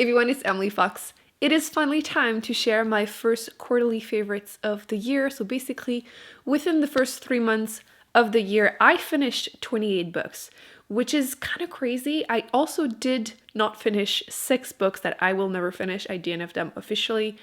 everyone, it's Emily Fox. It is finally time to share my first quarterly favorites of the year. So basically, within the first 3 months of the year, I finished 28 books, which is kind of crazy. I also did not finish 6 books that I will never finish. I DNF'd them officially.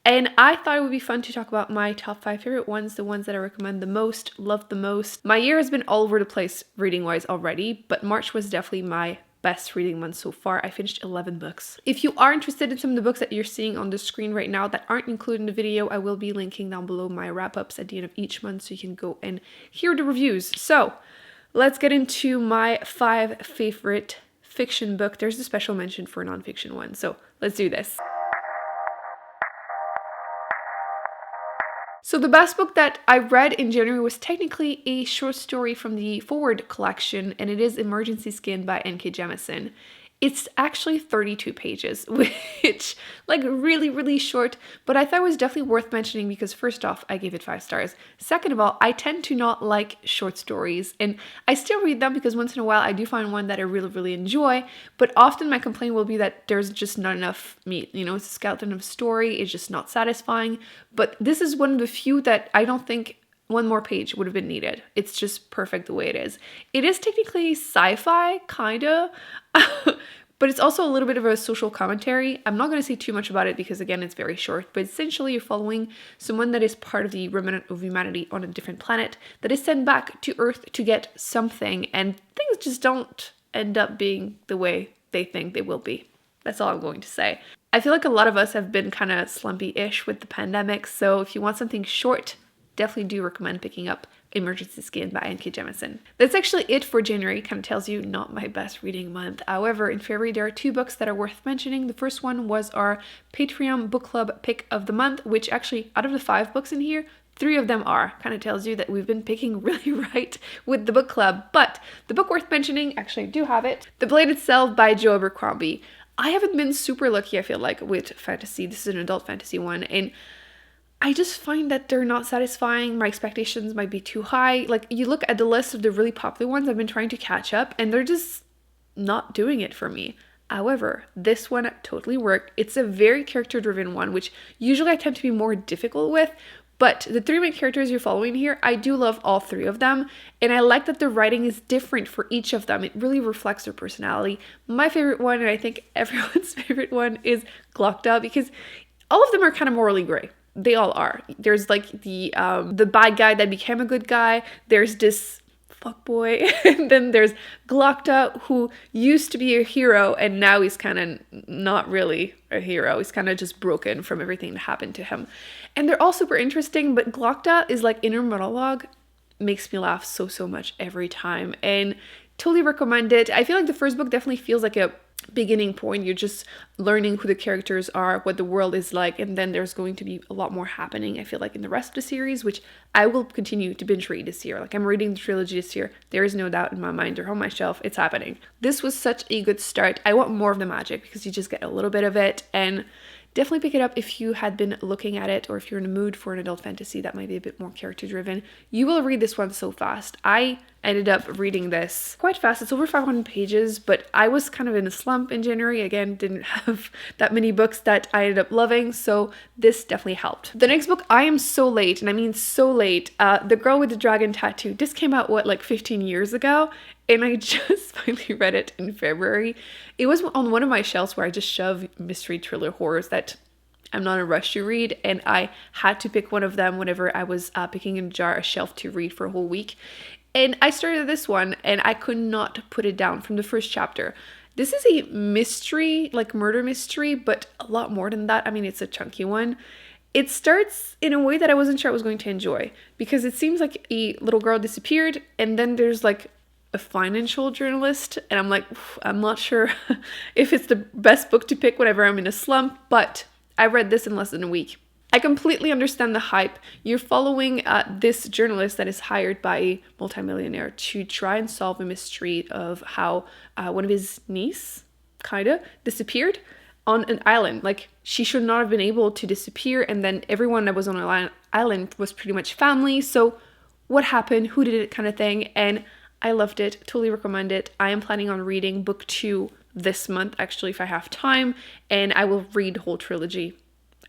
And I thought it would be fun to talk about my top 5 favorite ones, the ones that I recommend the most, love the most. My year has been all over the place reading-wise already, but March was definitely my best reading month so far. I finished 11 books. If you are interested in some of the books that you're seeing on the screen right now that aren't included in the video, I will be linking down below my wrap-ups at the end of each month so you can go and hear the reviews. So let's get into my 5 favorite fiction book. There's a special mention for a nonfiction one, so let's do this. So the best book that I read in January was technically a short story from the Forward collection, and it is Emergency Skin by N.K. Jemisin. It's actually 32 pages, which like really short, but I thought it was definitely worth mentioning because first off, I gave it 5 stars. Second of all, I tend to not like short stories, and I still read them because once in a while I do find one that I really enjoy, but often my complaint will be that there's just not enough meat. You know, it's a skeleton of a story, it's just not satisfying, but this is one of the few that I don't think one more page would have been needed. It's just perfect the way it is. It is technically sci-fi, kinda, but it's also a little bit of a social commentary. I'm not going to say too much about it because again, it's very short, but essentially you're following someone that is part of the remnant of humanity on a different planet that is sent back to Earth to get something, and things just don't end up being the way they think they will be. That's all I'm going to say. I feel like a lot of us have been kind of slumpy-ish with the pandemic, so if you want something short, definitely do recommend picking up Emergency Skin by N.K. Jemisin. That's actually it for January. Kind of tells you not my best reading month. However, in February, there are 2 books that are worth mentioning. The first one was our Patreon book club pick of the month, which actually, out of the 5 books in here, 3 of them are. Kind of tells you that we've been picking really right with the book club. But the book worth mentioning, actually I do have it, The Blade Itself by Joe Abercrombie. I haven't been super lucky, I feel like, with fantasy. This is an adult fantasy one, and I just find that they're not satisfying. My expectations might be too high. Like, you look at the list of the really popular ones I've been trying to catch up, and they're just not doing it for me. However, this one totally worked. It's a very character-driven one, which usually I tend to be more difficult with, but the 3 main characters you're following here, I do love all 3 of them, and I like that the writing is different for each of them. It really reflects their personality. My favorite one, and I think everyone's favorite one, is Glockta, because all of them are kind of morally gray. They all are. There's like the bad guy that became a good guy. There's this fuckboy. And then there's Glockta, who used to be a hero and now he's kind of not really a hero. He's kind of just broken from everything that happened to him. And they're all super interesting, but Glockta is like inner monologue makes me laugh so much every time, and totally recommend it. I feel like the first book definitely feels like a beginning point. You're just learning who the characters are, what the world is like, and then there's going to be a lot more happening, I feel like, in the rest of the series, which I will continue to binge read this year. Like, I'm reading the trilogy this year. There is no doubt in my mind. They're on my shelf. It's happening. This was such a good start. I want more of the magic because you just get a little bit of it, and definitely pick it up if you had been looking at it, or if you're in the mood for an adult fantasy that might be a bit more character driven. You will read this one so fast. I ended up reading this quite fast. It's over 500 pages, but I was kind of in a slump in January. Again, didn't have that many books that I ended up loving, so this definitely helped. The next book, I am so late, and I mean so late. The Girl with the Dragon Tattoo. This came out, what, like 15 years ago? And I just finally read it in February. It was on one of my shelves where I just shove mystery thriller horrors that I'm not in a rush to read, and I had to pick one of them whenever I was picking in a shelf to read for a whole week. And I started this one, and I could not put it down from the first chapter. This is a mystery, like murder mystery, but a lot more than that. I mean, it's a chunky one. It starts in a way that I wasn't sure I was going to enjoy, because it seems like a little girl disappeared, and then there's like a financial journalist, and I'm like, I'm not sure if it's the best book to pick whenever I'm in a slump, but I read this in less than a week. I completely understand the hype. You're following this journalist that is hired by a multimillionaire to try and solve a mystery of how one of his niece kind of disappeared on an island. Like, she should not have been able to disappear, and then everyone that was on an island was pretty much family. So what happened? Who did it? Kind of thing. And I loved it. Totally recommend it. I am planning on reading book 2 this month, actually, if I have time, and I will read the whole trilogy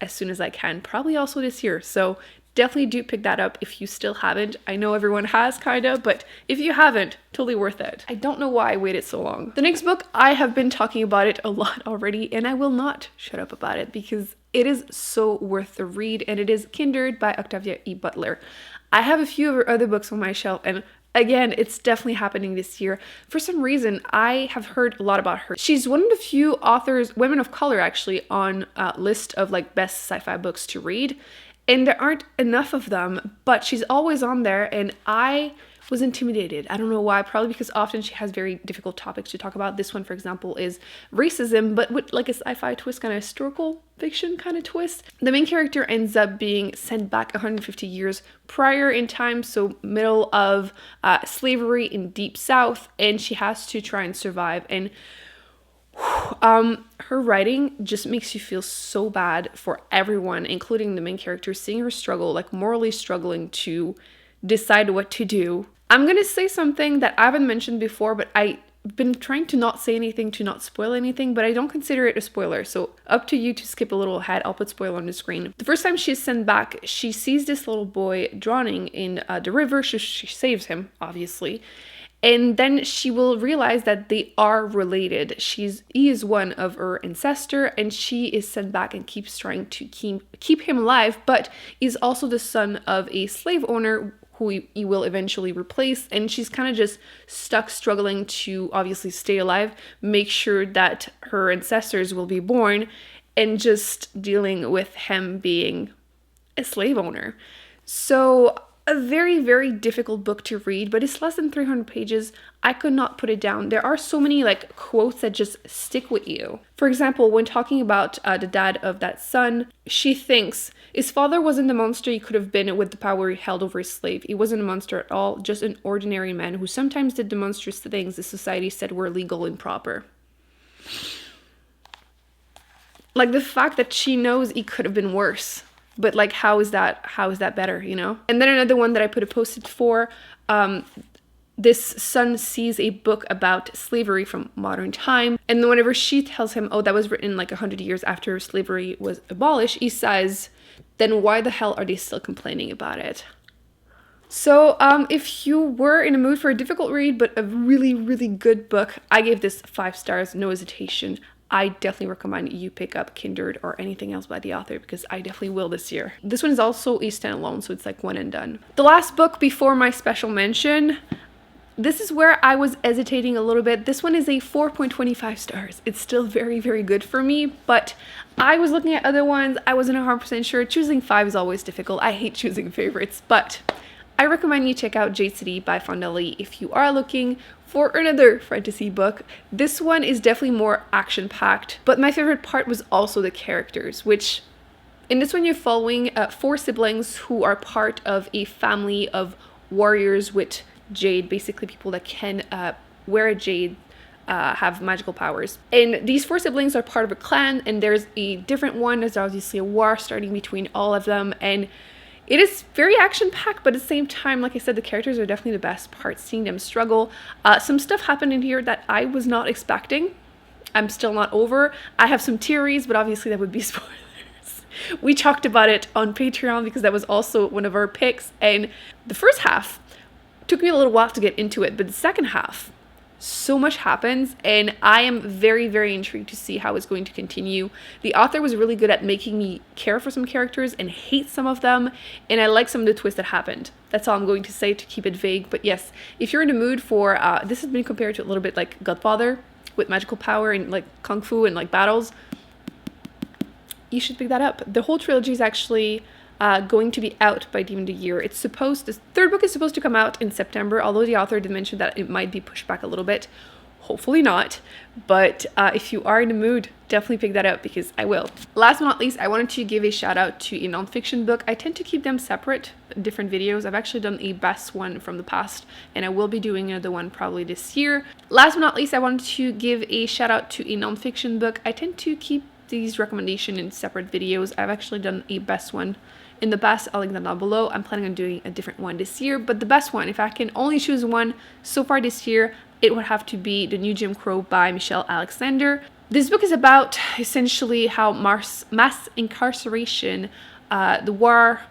as soon as I can, probably also this year. So definitely do pick that up if you still haven't. I know everyone has, kinda, but if you haven't, totally worth it. I don't know why I waited so long. The next book, I have been talking about it a lot already, and I will not shut up about it because it is so worth the read, and it is Kindered by Octavia E. Butler. I have a few of her other books on my shelf, and again, it's definitely happening this year. For some reason, I have heard a lot about her. She's one of the few authors, women of color actually, on a list of like best sci-fi books to read. And there aren't enough of them, but she's always on there, and I was intimidated. I don't know why, probably because often she has very difficult topics to talk about. This one, for example, is racism, but with like a sci-fi twist, kind of historical fiction kind of twist. The main character ends up being sent back 150 years prior in time, so middle of slavery in Deep South, and she has to try and survive. And her writing just makes you feel so bad for everyone, including the main character, seeing her struggle, like morally struggling to decide what to do. I'm gonna say something that I haven't mentioned before, but I've been trying to not say anything to not spoil anything, but I don't consider it a spoiler, so up to you to skip a little ahead. I'll put spoiler on the screen. The first time she's sent back, she sees this little boy drowning in the river. She saves him, obviously. And then she will realize that they are related. He is one of her ancestor, and she is sent back and keeps trying to keep him alive, but is also the son of a slave owner who he will eventually replace. And she's kind of just stuck struggling to obviously stay alive, make sure that her ancestors will be born, and just dealing with him being a slave owner. So a very, very difficult book to read, but it's less than 300 pages. I could not put it down. There are so many like quotes that just stick with you. For example, when talking about the dad of that son, she thinks, his father wasn't the monster he could have been with the power he held over his slave. He wasn't a monster at all, just an ordinary man who sometimes did the monstrous things the society said were legal and proper. Like the fact that she knows he could have been worse. But like, how is that better, you know? And then another one that I put a post-it for, this son sees a book about slavery from modern time. And then whenever she tells him, oh, that was written like 100 years after slavery was abolished, he says, then why the hell are they still complaining about it? So if you were in a mood for a difficult read, but a really, really good book, I gave this 5 stars, no hesitation. I definitely recommend you pick up Kindered or anything else by the author, because I definitely will this year. This one is also a standalone, so it's like one and done. The last book before my special mention, this is where I was hesitating a little bit. This one is a 4.25 stars. It's still very, very good for me, but I was looking at other ones. I wasn't 100% sure. Choosing 5 is always difficult. I hate choosing favorites, but I recommend you check out Jade City by Fonda Lee if you are looking for another fantasy book. This one is definitely more action-packed, but my favorite part was also the characters, which in this one you're following 4 siblings who are part of a family of warriors with jade, basically people that can wear a jade, have magical powers. And these 4 siblings are part of a clan, and there's a different one. There's obviously a war starting between all of them, and it is very action-packed, but at the same time, like I said, the characters are definitely the best part, seeing them struggle. Some stuff happened in here that I was not expecting. I'm still not over. I have some theories, but obviously that would be spoilers. We talked about it on Patreon because that was also one of our picks, and the first half took me a little while to get into it, but the second half, so much happens, and I am very, very intrigued to see how it's going to continue. The author was really good at making me care for some characters and hate some of them, and I like some of the twists that happened. That's all I'm going to say to keep it vague, but yes, if you're in the mood for, this has been compared to a little bit like Godfather, with magical power and like kung fu and like battles, you should pick that up. The whole trilogy is actually going to be out by the end of the year. This 3rd book is supposed to come out in September, although the author did mention that it might be pushed back a little bit. Hopefully not, but if you are in the mood, definitely pick that up because I will. Last but not least, I wanted to give a shout out to a nonfiction book. I tend to keep them separate, different videos. I've actually done a best one from the past, and I will be doing another one probably this year. Last but not least, I wanted to give a shout out to a nonfiction book. I tend to keep these recommendations in separate videos. I've actually done a best one in the past. I'll link that down below. I'm planning on doing a different one this year, but the best one, if I can only choose one so far this year, it would have to be The New Jim Crow by Michelle Alexander. This book is about essentially how mass incarceration, the war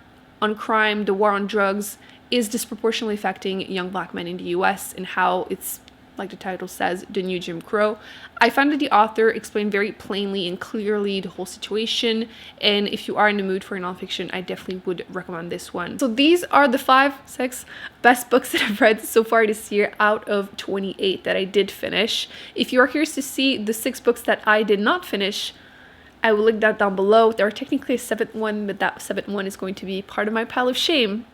on crime, the war on drugs, is disproportionately affecting young black men in the US, and how it's, like the title says, the new Jim Crow. I found that the author explained very plainly and clearly the whole situation, and if you are in the mood for nonfiction, I definitely would recommend this one. So these are the 6 best books that I've read so far this year out of 28 that I did finish. If you are curious to see the 6 books that I did not finish, I will link that down below. There are technically a 7th one, but that 7th one is going to be part of my pile of shame.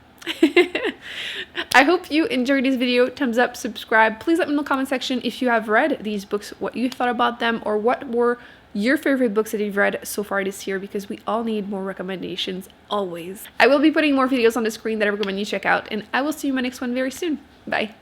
I hope you enjoyed this video. Thumbs up, subscribe. Please let me know in the comment section if you have read these books, what you thought about them, or what were your favorite books that you've read so far this year, because we all need more recommendations always. I will be putting more videos on the screen that I recommend you check out, and I will see you in my next one very soon. Bye.